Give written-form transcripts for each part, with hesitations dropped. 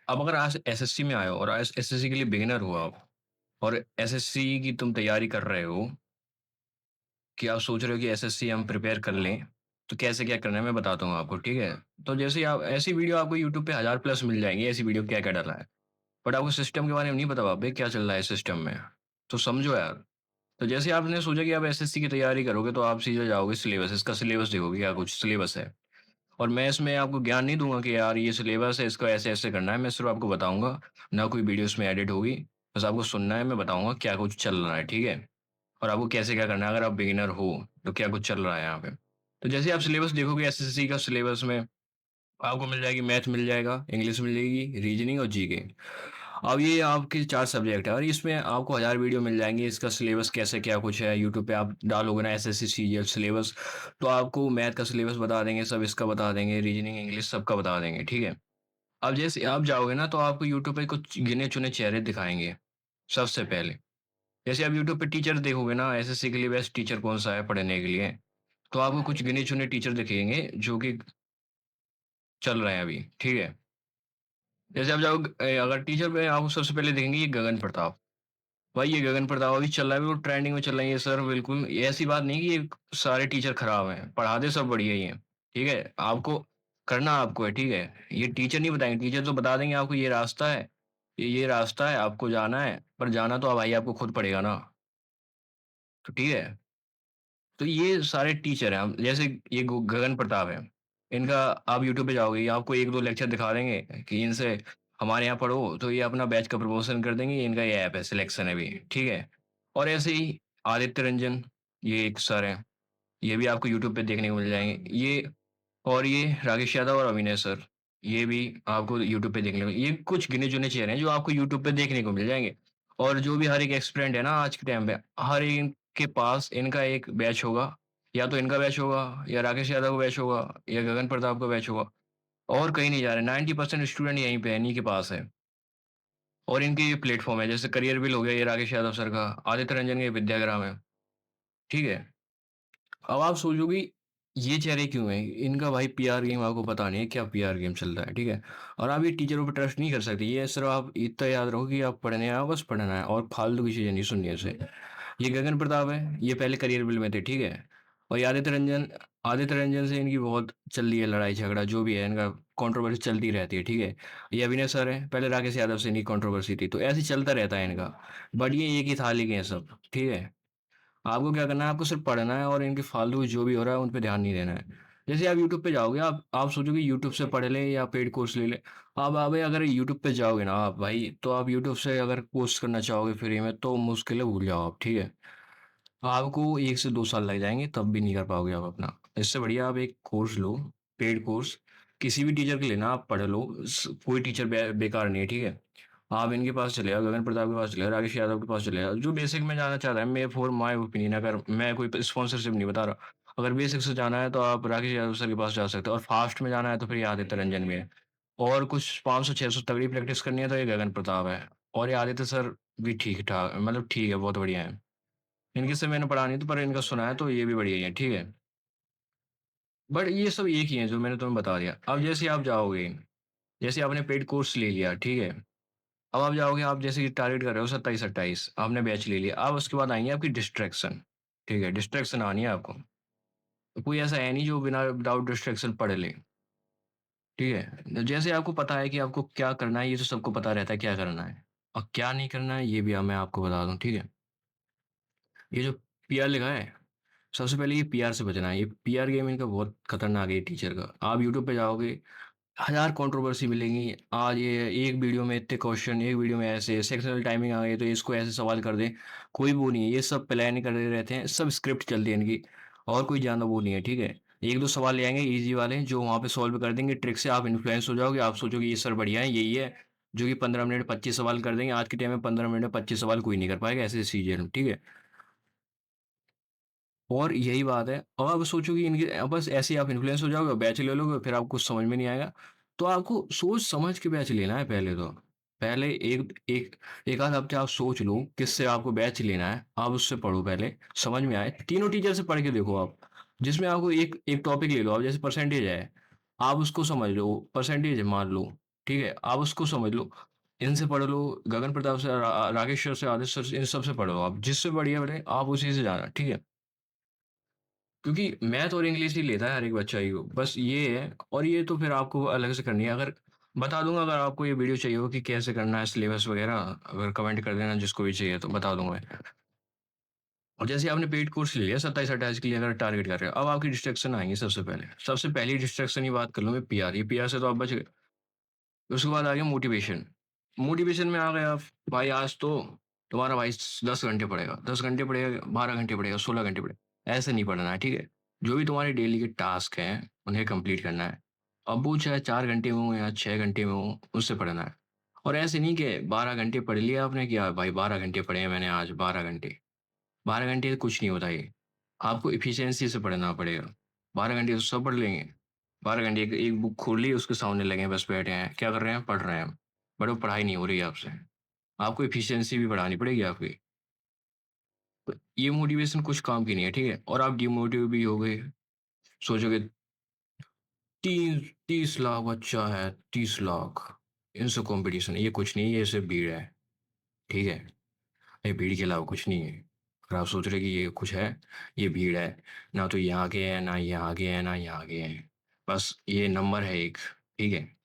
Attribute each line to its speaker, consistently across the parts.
Speaker 1: अब अगर आज एसएससी में आए हो और एसएससी के लिए बिगिनर हो आप और एसएससी की तुम तैयारी कर रहे हो कि आप सोच रहे हो कि एसएससी हम प्रिपेयर कर लें, तो कैसे क्या करना है मैं बताता हूँ आपको, ठीक है? तो जैसे ही आप ऐसी वीडियो आपको यूट्यूब पे 1000 प्लस मिल जाएंगी, ऐसी वीडियो क्या क्या डाला है, बट आपको सिस्टम के बारे में नहीं पता भाई क्या चल रहा है सिस्टम में। तो समझो यार। तो जैसे आपने सोचा कि आप एसएससी की तैयारी करोगे तो आप सीधे जाओगे सिलेबस, इसका सिलेबस देखोगे क्या कुछ सिलेबस है। और मैं इसमें आपको ज्ञान नहीं दूंगा कि यार ये सिलेबस है, इसको ऐसे ऐसे करना है, मैं सिर्फ आपको बताऊंगा। ना कोई वीडियो इसमें एडिट होगी, बस आपको सुनना है, मैं बताऊंगा क्या कुछ चल रहा है, ठीक है? और आपको कैसे क्या करना है अगर आप बिगिनर हो, तो क्या कुछ चल रहा है यहाँ पे। तो जैसे आप सिलेबस देखोगे एसएससी का सिलेबस में आपको मिल जाएगी, मैथ मिल जाएगा, इंग्लिश मिल जाएगी, रीजनिंग और जीके। अब ये आपके 4 सब्जेक्ट है और इसमें आपको 1000 वीडियो मिल जाएंगे, इसका सिलेबस कैसे क्या कुछ है। यूट्यूब पे आप डालोगे ना एसएससी सीजीएल सिलेबस, तो आपको मैथ का सिलेबस बता देंगे, सब इसका बता देंगे, रीजनिंग इंग्लिश सबका बता देंगे, ठीक है? अब जैसे आप जाओगे ना तो आपको यूट्यूब पे कुछ गिने चुने चेहरे दिखाएंगे सबसे पहले। जैसे आप यूट्यूब पे टीचर देखोगे ना, एसएससी के लिए बेस्ट टीचर कौन सा है पढ़ने के लिए, तो आपको कुछ गिने चुने टीचर दिखेंगे जो कि चल रहे हैं अभी, ठीक है? जैसे आप जाओगे अगर टीचर पे आपको सबसे पहले देखेंगे ये गगन प्रताप। भाई ये गगन प्रताप अभी चल रहा है, बिल्कुल ट्रेंडिंग में चल रही है सर, बिल्कुल ये ऐसी बात नहीं कि ये सारे टीचर खराब हैं, पढ़ाते सब बढ़िया ही हैं, ठीक है? आपको करना आपको है, ठीक है? ये टीचर नहीं बताएंगे, टीचर तो बता देंगे आपको ये रास्ता है, ये रास्ता है, आपको जाना है, पर जाना तो भाई आपको खुद पड़ेगा ना। तो ठीक है। तो ये सारे टीचर हैं, जैसे ये गगन प्रताप है, इनका आप यूट्यूब पे जाओगे, ये आपको एक दो लेक्चर दिखा देंगे कि इनसे हमारे यहाँ पढ़ो, तो ये अपना बैच का प्रमोशन कर देंगे, इनका ये ऐप है, सिलेक्शन है भी, ठीक है? और ऐसे ही आदित्य रंजन, ये एक सर है, ये भी आपको यूट्यूब पे देखने को मिल जाएंगे। ये राकेश यादव और अविनय सर, ये भी आपको यूट्यूब पे देखने को, ये कुछ गिने चुने चेहरे हैं जो आपको यूट्यूब पे देखने को मिल जाएंगे। और जो भी हर एक एक्सपेरेंट है ना आज के टाइम पे, हर एक के पास इनका एक बैच होगा, या तो इनका बैच होगा, या राकेश यादव का बैच होगा, या गगन प्रताप का बैच होगा। और कहीं नहीं जा रहे, 90% स्टूडेंट यहीं पे है, इन्हीं के पास है। और इनके ये प्लेटफॉर्म है, जैसे करियर बिल हो गया, ये राकेश यादव सर का, आदित्य रंजन के विद्याग्राम है, ठीक है? अब आप सोचोगे ये चेहरे क्यों हैं इनका, भाई पीआर गेम, आपको पता नहीं है क्या पीआर गेम चल रहा है, ठीक है? और आप ये टीचरों पर ट्रस्ट नहीं कर सकते, ये सिर्फ आप इतना याद रखो कि आप पढ़ने आओ, बस पढ़ना है और फालतू की चीज़ें नहीं सुननी है इसे। ये गगन प्रताप है, ये पहले करियर बिल में थे, ठीक है? और ये आदित्य रंजन से इनकी बहुत चल रही है लड़ाई झगड़ा, जो भी है इनका कंट्रोवर्सी चलती रहती है, ठीक है? ये अभिनय सर है, पहले राकेश यादव से इनकी कंट्रोवर्सी थी, तो ऐसे ही चलता रहता है इनका। बट ये एक ही थाली के हैं सब, ठीक है? आपको क्या करना है, आपको सिर्फ पढ़ना है और इनके फालतू जो भी हो रहा है उन पे ध्यान नहीं देना है। जैसे आप यूट्यूब पे जाओगे, आप सोचोगे यूट्यूब से पढ़ ले या पेड कोर्स ले ले। आप अगर यूट्यूब पे जाओगे ना आप भाई, तो आप यूट्यूब से अगर कोर्स करना चाहोगे फ्री में तो मुश्किल है, भूल जाओ आप, ठीक है? आपको 1 से 2 साल लग जाएँगे, तब भी नहीं कर पाओगे आप अपना। इससे बढ़िया आप एक कोर्स लो, पेड कोर्स, किसी भी टीचर के लेना, आप पढ़ लो। कोई टीचर बेकार नहीं है, ठीक है? आप इनके पास चले जाओ, गगन प्रताप के पास चले जाओ, राकेश यादव के पास चले जाओ, जो बेसिक में जाना चाह रहा है, मैं फॉर माई ओपिनियन, अगर मैं कोई स्पॉन्सरशिप नहीं बता रहा, अगर बेसिक से जाना है तो आप राकेश यादव सर के पास जा सकते हो, और फास्ट में जाना है तो फिर ये आदित्य रंजन में है। और कुछ 500-600 तगड़ी प्रैक्टिस करनी है तो ये गगन प्रताप है। और ये आदित्य सर भी ठीक ठाक, मतलब ठीक है, बहुत बढ़िया है। इनके से मैंने पढ़ा नहीं तो, पर इनका सुना है, तो ये भी बढ़िया ही है, ठीक है? बट ये सब एक ही है जो मैंने तुम्हें बता दिया। अब जैसे आप जाओगे, जैसे आपने पेड कोर्स ले लिया, ठीक है? अब आप जाओगे, आप जैसे कि टारगेट कर रहे हो 27-28, आपने बैच ले लिया, अब उसके बाद आएंगे आपकी डिस्ट्रैक्शन, ठीक है? डिस्ट्रैक्शन आनी है आपको। तो कोई ऐसा है नहीं जो बिना विदाउट डिस्ट्रैक्शन पढ़ ले, ठीक है? जैसे आपको पता है कि आपको क्या करना है, ये तो सबको पता रहता है क्या करना है, और क्या नहीं करना है ये भी मैं आपको बता दूं, ठीक है? ये जो पीआर लिखा है, सबसे पहले ये पीआर से बचना है, ये पीआर गेम इनका बहुत खतरनाक है टीचर का। आप यूट्यूब पे जाओगे, 1000 कंट्रोवर्सी मिलेंगी, आज ये एक वीडियो में इतने क्वेश्चन, एक वीडियो में ऐसे सेक्शनल टाइमिंग आ गई तो इसको ऐसे सवाल कर दें। कोई वो नहीं है, ये सब प्लान करते रहते हैं, सब स्क्रिप्ट चलती है इनकी, और कोई ज़्यादा वो नहीं है, ठीक है? एक दो सवाल ले आएंगे इजी वाले जो वहाँ पे सॉल्व कर देंगे ट्रिक से, आप इन्फ्लुएंस हो जाओगे, आप सोचोगे ये सर बढ़िया है, यही है। जो कि 15 मिनट 25 सवाल कर देंगे, आज के टाइम में 15 मिनट में 25 सवाल कोई नहीं कर पाएगा, ऐसे चीजें, ठीक है? और यही बात है, और अब सोचो कि इनके बस ऐसे ही आप इन्फ्लुएंस हो जाओगे, बैच ले लोगे, फिर आपको कुछ समझ में नहीं आएगा। तो आपको सोच समझ के बैच लेना है पहले तो। पहले एक एक एक आध हफ्ते आप सोच लो किससे आपको बैच लेना है, आप उससे पढ़ो, पहले समझ में आए, तीनों टीचर से पढ़ के देखो आप। जिसमें आपको एक एक टॉपिक ले लो आप, जैसे परसेंटेज है, आप उसको समझ लो, परसेंटेज मान लो, ठीक है? आप उसको समझ लो, इनसे पढ़ लो, गगन प्रताप से, राकेश सर से, आदित्य सर से, इन सब से पढ़ो आप, जिससे बढ़िया बने आप उसी से जाना, ठीक है? क्योंकि मैथ और इंग्लिश ही लेता है हर एक बच्चा ही, बस ये है। और ये तो फिर आपको अलग से करनी है। अगर बता दूंगा, अगर आपको ये वीडियो चाहिए हो कि कैसे करना है सिलेबस वगैरह, अगर कमेंट कर देना, जिसको भी चाहिए तो बता दूंगा मैं। और जैसे आपने पेड कोर्स ले लिया 27-28 के लिए, अगर टारगेट कर रहे हो, अब आपकी डिस्ट्रैक्शन आएंगी। सबसे पहली डिस्ट्रैक्शन की बात कर लूँ मैं, पीआर। ये पीआर से तो आप बच गए। उसके बाद आ गया मोटिवेशन। मोटिवेशन में आ गए आप, भाई आज तो तुम्हारा भाई 10 घंटे पड़ेगा, 10 घंटे पड़ेगा, 12 घंटे पड़ेगा, 16 घंटे पड़ेगा, ऐसे नहीं पढ़ना है, ठीक है? जो भी तुम्हारे डेली के टास्क हैं उन्हें कंप्लीट करना है। अब वो चाहे 4 घंटे में हो या 6 घंटे में हो, उससे पढ़ना है। और ऐसे नहीं कि 12 घंटे पढ़ लिया आपने, कि भाई 12 घंटे पढ़े हैं मैंने आज, 12 घंटे। 12 घंटे से कुछ नहीं होता ये। आपको इफिशियंसी से पढ़ना पड़ेगा। 12 घंटे तो सब पढ़ लेंगे। 12 घंटे एक बुक खोल ली, उसके सामने लगे हैं, बस बैठे हैं, क्या कर रहे हैं? पढ़ रहे हैं। बट वो पढ़ाई नहीं हो रही है आपसे। आपको इफिशियंसी भी बढ़ानी पड़ेगी आपकी। तो ये मोटिवेशन कुछ काम की नहीं है, ठीक है? और आप डिमोटिव भी हो गए, सोचोगे 30 लाख बच्चा है, 30 लाख, इनसे कंपटीशन, ये कुछ नहीं है, ये सिर्फ भीड़ है, ठीक है? ये भीड़ के अलावा कुछ नहीं है। अगर आप सोच रहे कि ये कुछ है, ये भीड़ है। ना तो ये आगे है, ना ये आगे है, ना ये आगे है। बस ये नंबर है एक, ठीक है?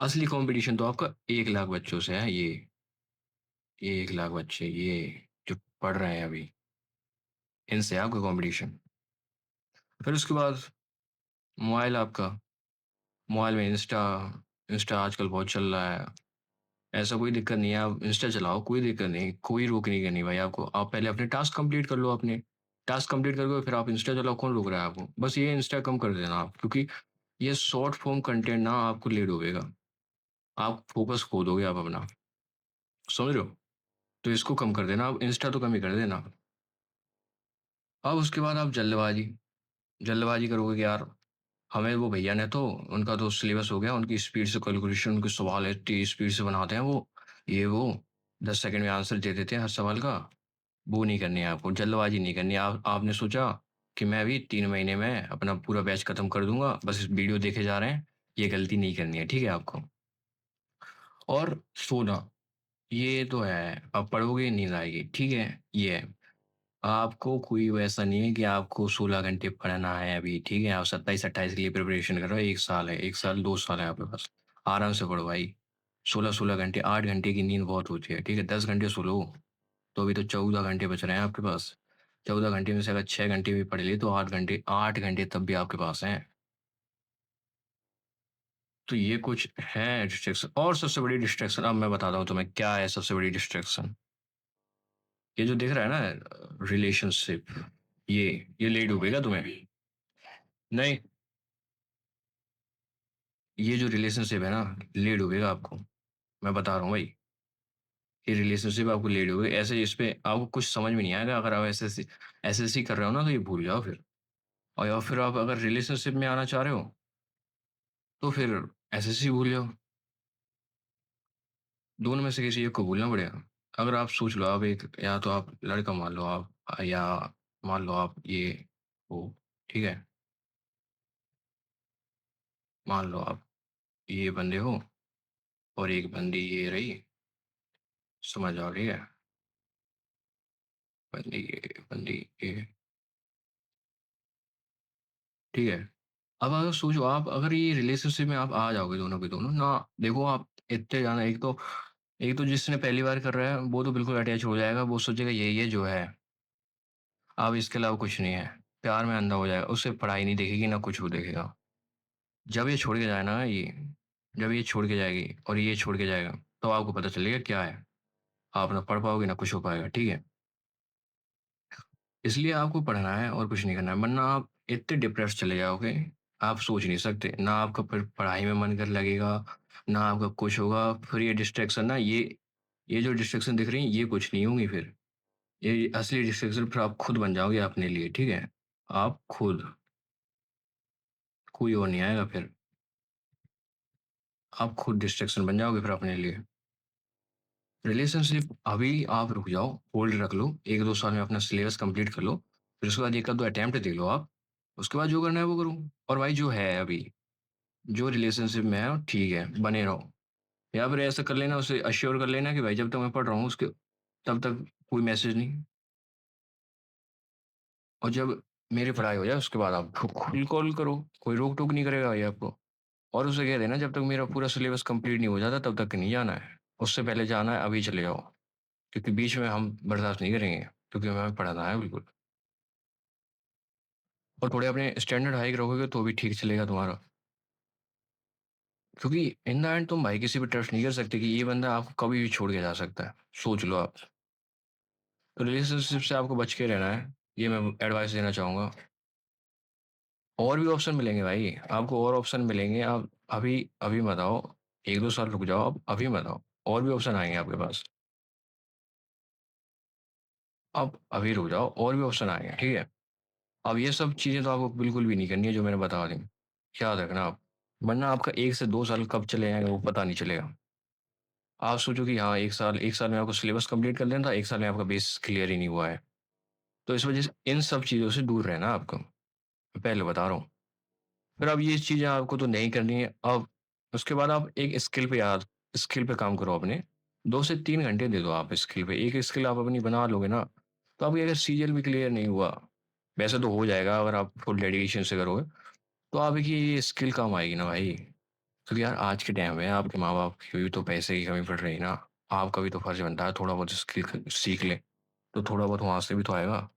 Speaker 1: असली कंपटीशन तो आपका 1 लाख बच्चों से है। ये 1 लाख बच्चे, ये जो पढ़ रहे हैं अभी, इनसे है आपका कंपटीशन। फिर उसके बाद मोबाइल आपका। मोबाइल में इंस्टा, इंस्टा आजकल बहुत चल रहा है। ऐसा कोई दिक्कत नहीं है, आप इंस्टा चलाओ, कोई दिक्कत नहीं, कोई रोकने का नहीं भाई आपको। आप पहले अपने टास्क कंप्लीट कर लो, अपने टास्क कंप्लीट करके फिर आप इंस्टा चलाओ, कौन रोक रहा है आपको? बस ये इंस्टा कम कर देना आप, क्योंकि ये शॉर्ट फॉर्म कंटेंट ना आपको लेट होगा। आप फोकस खो दोगे आप अपना, समझ रहे हो? तो इसको कम कर देना, आप इंस्टा तो कम ही कर देना। अब उसके बाद आप जल्दबाजी, जल्दबाजी करोगे कि यार, हमें वो भैया ने तो, उनका तो सिलेबस हो गया, उनकी स्पीड से कैलकुलेशन, उनके सवाल है, इतनी स्पीड से बनाते हैं वो, ये वो 10 सेकंड में आंसर दे देते हैं हर सवाल का। वो नहीं करनी है आपको, जल्दबाजी नहीं करनी है। आपने सोचा कि मैं अभी 3 महीने में अपना पूरा बैच खत्म कर दूंगा, बस इस वीडियो देखे जा रहे हैं, ये गलती नहीं करनी है, ठीक है आपको? और सोना, ये तो है, अब पढ़ोगे नींद आएगी, ठीक है? ये है। आपको कोई वैसा नहीं है कि आपको 16 घंटे पढ़ना है अभी, ठीक है? आप 27-28 के लिए प्रिपरेशन कर रहे हो, 1 साल है, 1 साल 2 साल है आपके पास। आराम से पढ़ो भाई। 16-16 घंटे, 8 घंटे की नींद बहुत होती है, ठीक है? 10 घंटे सो लो, तो अभी तो 14 घंटे बच रहे हैं आपके पास। 14 घंटे में से अगर 6 घंटे भी पढ़ लिए तो 8 घंटे, 8 घंटे तब भी आपके पास हैं। तो ये कुछ है डिस्ट्रैक्शन। और सबसे बड़ी डिस्ट्रैक्शन अब मैं बताता हूँ तुम्हें क्या है सबसे बड़ी डिस्ट्रैक्शन। ये जो दिख रहा है ना, रिलेशनशिप, ये ले डूबेगा तुम्हें। नहीं, ये जो रिलेशनशिप है ना, ले डूबेगा आपको। मैं बता रहा हूँ भाई, ये रिलेशनशिप आपको ले डूबेगा। ऐसे इस पे आपको कुछ समझ में नहीं आएगा। अगर आप एसएससी कर रहे हो ना, तो ये भूल जाओ फिर। और या फिर आप अगर रिलेशनशिप में आना चाह रहे हो, तो फिर एसएससी भूल जाओ। दोनों में से किसी एक को भूलना पड़ेगा। अगर आप सोच लो, आप एक, या तो आप लड़का मान लो आप, या मान लो आप ये हो, ठीक है? मान लो आप ये बंदे हो, और एक बंदी ये रही, समझ आ रही है? बंदी ये, ठीक है? अब अगर सोचो, आप अगर ये रिलेशनशिप में आप आ जाओगे दोनों के दोनों ना, देखो आप इतने जाना, एक तो जिसने पहली बार कर रहा है वो तो बिल्कुल अटैच हो जाएगा, वो सोचेगा ये जो है, अब इसके अलावा कुछ नहीं है। प्यार में अंधा हो जाएगा, उससे पढ़ाई नहीं देखेगी ना कुछ वो देखेगा। जब ये छोड़ के जाए ना ये, जब ये छोड़ के जाएगी और ये छोड़ के जाएगा, तो आपको पता चलेगा क्या है। आप ना पढ़ पाओगे ना कुछ हो पाएगा, ठीक है? इसलिए आपको पढ़ना है और कुछ नहीं करना है, वरना आप इतने डिप्रेस चले जाओगे, आप सोच नहीं सकते। ना आपका फिर पढ़ाई में मन कर लगेगा, ना आपका कुछ होगा। फिर ये डिस्ट्रैक्शन ना, ये जो डिस्ट्रैक्शन दिख रही है, ये कुछ नहीं होंगी फिर। ये असली डिस्ट्रैक्शन फिर आप खुद बन जाओगे अपने लिए, ठीक है? आप खुद, कोई और नहीं आएगा फिर। आप खुद डिस्ट्रैक्शन बन जाओगे फिर अपने लिए। रिलेशनशिप अभी आप रुक जाओ, होल्ड रख लो, 1-2 साल में अपना सिलेबस कंप्लीट कर लो। फिर उसके बाद एक आध दो अटेम्प्ट दे लो आप। उसके बाद जो करना है वो करो। और भाई जो है अभी, जो रिलेशनशिप में है ठीक है, बने रहो। या फिर ऐसा कर लेना, उसे अश्योर कर लेना कि भाई जब तक मैं पढ़ रहा हूँ उसके तब तक कोई मैसेज नहीं, और जब मेरी पढ़ाई हो जाए उसके बाद आप खुद कॉल करो, कोई रोक-टोक नहीं करेगा भाई आपको। और उसे कह देना जब तक मेरा पूरा सिलेबस कंप्लीट नहीं हो जाता तब तक नहीं जाना है। उससे पहले जाना है अभी चले जाओ, क्योंकि बीच में हम बर्दाश्त नहीं करेंगे, क्योंकि हमें पढ़ना है बिल्कुल। और थोड़े अपने स्टैंडर्ड हाई रखोगे तो भी ठीक चलेगा तुम्हारा। क्योंकि इन द एंड तुम भाई किसी पे ट्रस्ट नहीं कर सकते कि ये बंदा आपको कभी भी छोड़ के जा सकता है। सोच लो आप। तो रिलेशनशिप से आपको बच के रहना है, ये मैं एडवाइस देना चाहूँगा। और भी ऑप्शन मिलेंगे भाई, आपको और ऑप्शन मिलेंगे, आप अभी अभी मत आओ, 1-2 साल रुक जाओ, आप अभी मत आओ, और भी ऑप्शन आएँगे आपके पास। आप अभी रुक जाओ, और भी ऑप्शन आएँगे, ठीक है? अब ये सब चीज़ें तो आपको बिल्कुल भी नहीं करनी है जो मैंने बता दी। याद रखना आप, वरना आपका 1 से 2 साल कब चले जाएँगे वो पता नहीं चलेगा। आप सोचो कि हाँ, 1 साल में आपको सिलेबस कंप्लीट कर लेना था, 1 साल में आपका बेस क्लियर ही नहीं हुआ है। तो इस वजह से इन सब चीज़ों से दूर रहना आपको, मैं पहले बता रहा हूँ। फिर अब ये चीज़ें आपको तो नहीं करनी है, अब उसके बाद आप एक स्किल पे काम करो अपने। 2 से 3 घंटे दे दो आप स्किल पे, एक स्किल आप अपनी बना लोगे ना, तो आपकी अगर सीजीएल भी क्लियर नहीं हुआ, वैसे तो हो जाएगा अगर आप फुल डेडिकेशन से करोगे, तो आपकी ये स्किल काम आएगी ना भाई। क्योंकि यार आज के टाइम में आपके माँ-बाप की भी तो पैसे की कमी पड़ रही है ना, आपका भी तो फर्ज़ बनता है थोड़ा बहुत स्किल सीख लें, तो थोड़ा बहुत वहाँ से भी तो आएगा।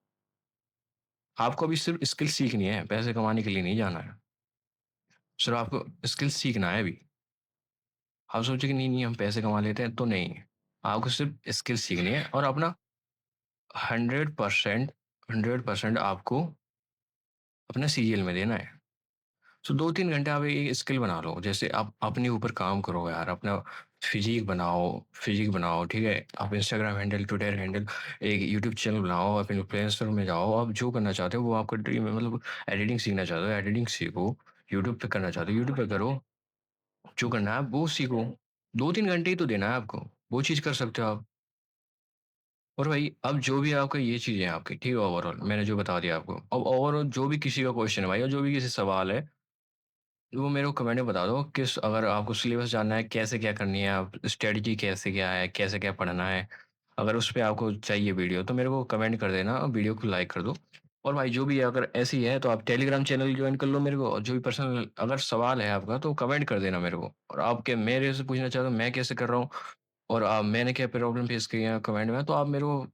Speaker 1: आपको अभी सिर्फ़ स्किल सीखनी है, पैसे कमाने के लिए नहीं जाना है। सिर्फ़ आपको स्किल सीखना है अभी। आप सोचे कि नहीं-नहीं हम पैसे कमा लेते हैं, तो नहीं। आपको सिर्फ़ स्किल सीखनी है और अपना 100% 100% आपको अपना सीजीएल में देना है। सो 2-3 घंटे आप एक स्किल बना लो। जैसे आप अपने ऊपर काम करो यार, अपना फ़िज़ीक बनाओ, ठीक है? आप इंस्टाग्राम हैंडल, ट्विटर हैंडल, एक यूट्यूब चैनल बनाओ, आप इन्फ्लुएंसर में जाओ, आप जो करना चाहते हो वो आपका ड्रीम है। मतलब एडिटिंग सीखना चाहते हो, एडिटिंग सीखो, यूट्यूब पे करना चाहते हो, यूट्यूब पे करो, जो करना है वो सीखो। 2-3 घंटे ही तो देना है आपको, वो चीज़ कर सकते हो आप। और भाई अब जो भी आपका ये चीज़ें हैं आपकी, ठीक है, ओवरऑल मैंने जो बता दिया आपको। अब ओवरऑल जो भी किसी का क्वेश्चन है भाई, और जो भी किसी सवाल है, वो मेरे को कमेंट में बता दो। किस अगर आपको सिलेबस जानना है, कैसे क्या करनी है, आप स्ट्रेटजी कैसे क्या है, कैसे क्या पढ़ना है, अगर उस पे आपको चाहिए वीडियो तो मेरे को कमेंट कर देना और वीडियो को लाइक कर दो। और भाई जो भी अगर ऐसी है तो आप टेलीग्राम चैनल जॉइन कर लो मेरे को, और जो भी पर्सनल अगर सवाल है आपका तो कमेंट कर देना मेरे को। और आपके मेरे से पूछना चाहते हो मैं कैसे कर रहा हूँ, और मैंने क्या प्रॉब्लम फेस की है कमेंट में, तो आप मेरे को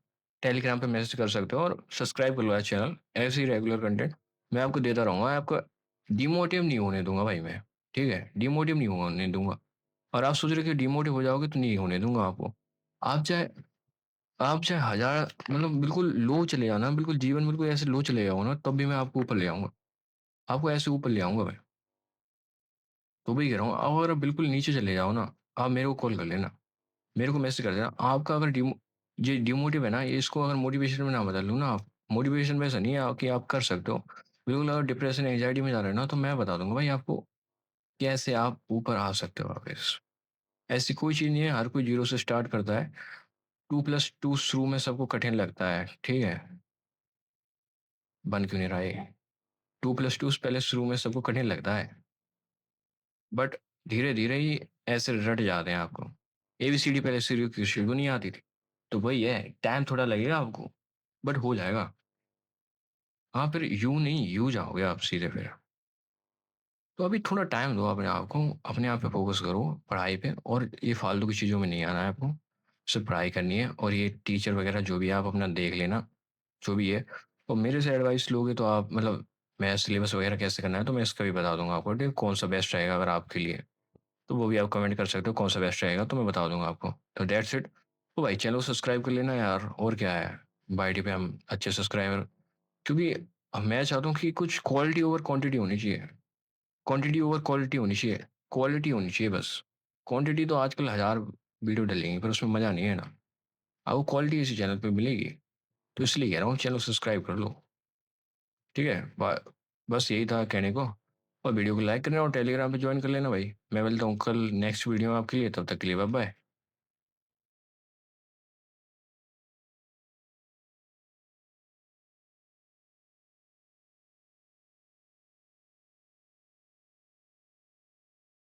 Speaker 1: टेलीग्राम पे मैसेज कर सकते हो, और सब्सक्राइब कर लो यार चैनल। ऐसे ही रेगुलर कंटेंट मैं आपको देता रहूँगा, आपको डिमोटिव नहीं होने दूँगा भाई मैं, ठीक है? डिमोटिव नहीं होने दूँगा। और आप सोच रहे हो कि डिमोटिव हो जाओगे तो नहीं होने दूँगा आपको। आप चाहे आप चाहे हज़ार मतलब बिल्कुल लो चले जाओ ना, बिल्कुल जीवन बिल्कुल ऐसे लो चले जाओ ना, तब भी मैं आपको ऊपर ले आऊँगा। आपको ऐसे ऊपर ले आऊँगा मैं। तो वही कह रहा हूँ, आप अगर बिल्कुल नीचे चले जाओ ना, आप मेरे को कॉल कर लेना। मेरे को मैसेज कर देना। आपका अगर ये डिमोटिव है ना, ये इसको अगर मोटिवेशन में ना बदल लो ना आप, मोटिवेशन में ऐसा नहीं है कि आप कर सकते हो। बिल्कुल अगर डिप्रेशन, एंग्ज़ायटी में जा रहे हो ना, तो मैं बता दूँगा भाई आपको कैसे आप ऊपर आ सकते हो वापस। ऐसी कोई चीज़ नहीं है, हर कोई ज़ीरो से स्टार्ट करता है। 2+2 शुरू में सबको कठिन लगता है, ठीक है? बन क्यों नहीं रहा ये? 2+2 पहले शुरू में सबको कठिन लगता है, बट धीरे-धीरे ही ऐसे रट जाते हैं आपको। एबीसीडी पहले शुरू को नहीं आती थी। तो वही है, टाइम थोड़ा लगेगा आपको, बट हो जाएगा। हाँ, फिर यूँ नहीं, यूँ जाओगे आप सीधे फिर। तो अभी थोड़ा टाइम दो अपने आप को, अपने आप पे फ़ोकस करो, पढ़ाई पे, और ये फालतू की चीज़ों में नहीं आना है आपको। सिर्फ़ पढ़ाई करनी है, और ये टीचर वगैरह जो भी है आप अपना देख लेना, जो भी है। और मेरे से एडवाइस लोगे तो आप मतलब मैं सिलेबस वगैरह कैसे करना है तो मैं इसका भी बता दूँगा आपको, ठीक है? कौन-सा बेस्ट रहेगा अगर आपके लिए। तो वो भी आप कमेंट कर सकते हो कौन-सा बेस्ट रहेगा, तो मैं बता दूँगा आपको। तो दैट्स इट। तो भाई चैनल को सब्सक्राइब कर लेना यार, और क्या है। बाय पे हम अच्छे सब्सक्राइबर, क्योंकि मैं चाहता हूँ कि कुछ क्वालिटी ओवर क्वांटिटी होनी चाहिए। क्वांटिटी ओवर क्वालिटी होनी चाहिए। क्वालिटी होनी चाहिए बस। क्वांटिटी तो आजकल हज़ार वीडियो डलेंगी पर उसमें मज़ा नहीं है ना। आपको क्वालिटी इसी चैनल पे मिलेगी। तो इसलिए कह रहा हूँ चैनल सब्सक्राइब कर लो। ठीक है? बस यही था कहने को। और वीडियो को लाइक करना और टेलीग्राम पे जॉइन कर लेना भाई। मैं मिलता हूँ कल नेक्स्ट वीडियो में आपके लिए, तब तक के लिए बाय बाय।